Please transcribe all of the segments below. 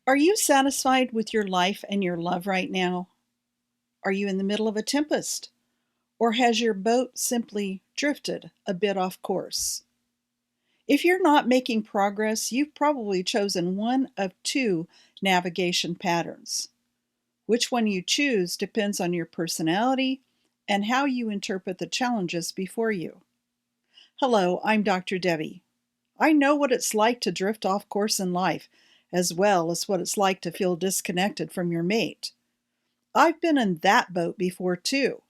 Are you satisfied with your life and your love right now? Are you in the middle of a tempest? Or has your boat simply drifted a bit off course? If you're not making progress, you've probably chosen one of two navigation patterns. Which one you choose depends on your personality and how you interpret the challenges before you. Hello, I'm Dr. Debi. I know what it's like to drift off course in life, as well as what it's like to feel disconnected from your mate. I've been in that boat before too,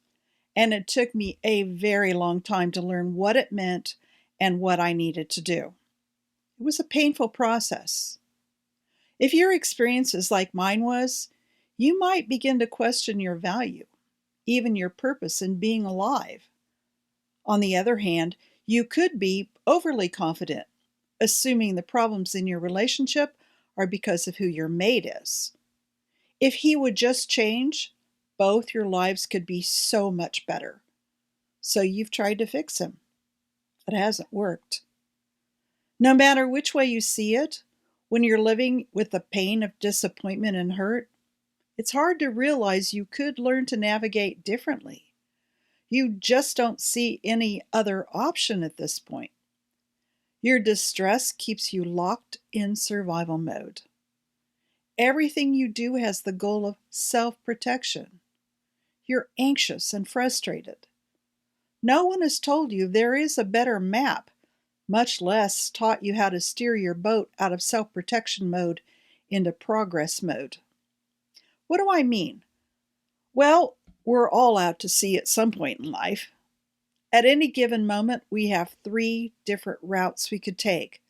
and it took me a very long time to learn what it meant and what I needed to do. It was a painful process. If your experience is like mine was, you might begin to question your value, even your purpose in being alive. On the other hand, you could be overly confident, assuming the problems in your relationship are because of who your mate is. If he would just change, both your lives could be so much better. So you've tried to fix him. It hasn't worked. No matter which way you see it, when you're living with the pain of disappointment and hurt, it's hard to realize you could learn to navigate differently. You just don't see any other option at this point. Your distress keeps you locked in survival mode. Everything you do has the goal of self-protection. You're anxious and frustrated. No one has told you there is a better map, much less taught you how to steer your boat out of self-protection mode into progress mode. What do I mean? Well, we're all out to sea at some point in life. At any given moment, we have three different routes we could take,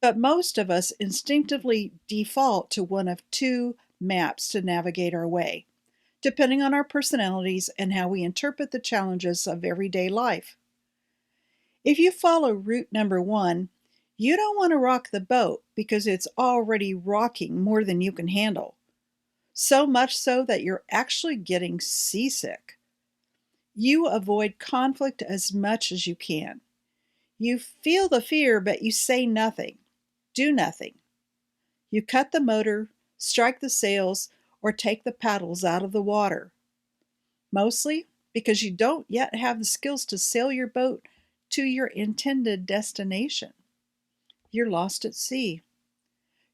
but most of us instinctively default to one of two maps to navigate our way, depending on our personalities and how we interpret the challenges of everyday life. If you follow route number one, you don't want to rock the boat because it's already rocking more than you can handle. So much so that you're actually getting seasick. You avoid conflict as much as you can. You feel the fear, but you say nothing, do nothing. You cut the motor, strike the sails, or take the paddles out of the water. Mostly because you don't yet have the skills to sail your boat to your intended destination. You're lost at sea.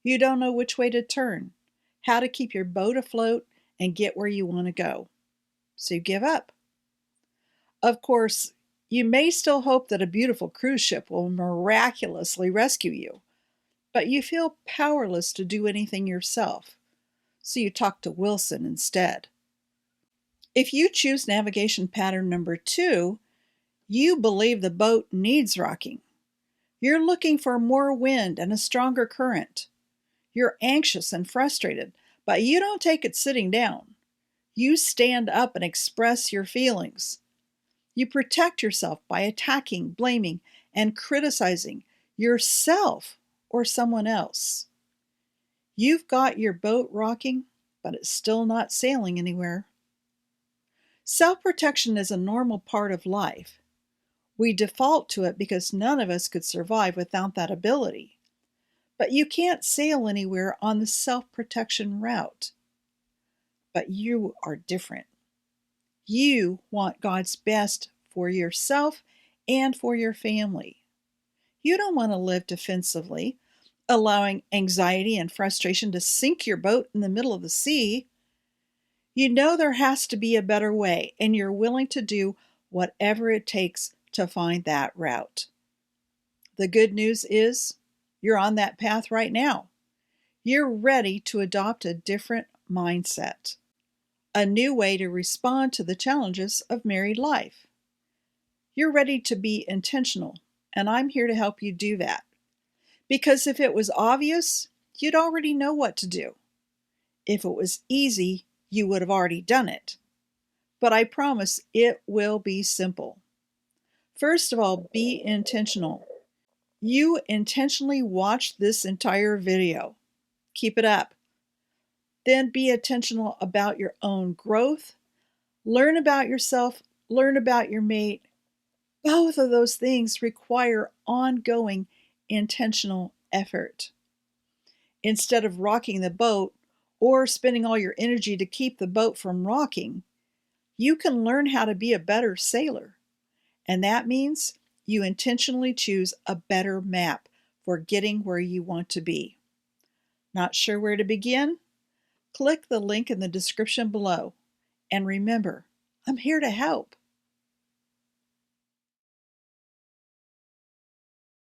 You don't know which way to turn, how to keep your boat afloat, and get where you want to go. So you give up. Of course, you may still hope that a beautiful cruise ship will miraculously rescue you, but you feel powerless to do anything yourself. So you talk to Wilson instead. If you choose navigation pattern number two, you believe the boat needs rocking. You're looking for more wind and a stronger current. You're anxious and frustrated, but you don't take it sitting down. You stand up and express your feelings. You protect yourself by attacking, blaming, and criticizing yourself or someone else. You've got your boat rocking, but it's still not sailing anywhere. Self-protection is a normal part of life. We default to it because none of us could survive without that ability. But you can't sail anywhere on the self-protection route. But you are different. You want God's best for yourself and for your family. You don't want to live defensively, allowing anxiety and frustration to sink your boat in the middle of the sea. You know there has to be a better way, and you're willing to do whatever it takes to find that route. The good news is you're on that path right now. You're ready to adopt a different mindset, a new way to respond to the challenges of married life. You're ready to be intentional, and I'm here to help you do that. Because if it was obvious, you'd already know what to do. If it was easy, you would have already done it. But I promise it will be simple. First of all, be intentional. You intentionally watched this entire video. Keep it up. Then be intentional about your own growth. Learn about yourself, learn about your mate. Both of those things require ongoing intentional effort. Instead of rocking the boat or spending all your energy to keep the boat from rocking, you can learn how to be a better sailor. And that means you intentionally choose a better map for getting where you want to be. Not sure where to begin? Click the link in the description below. And remember, I'm here to help.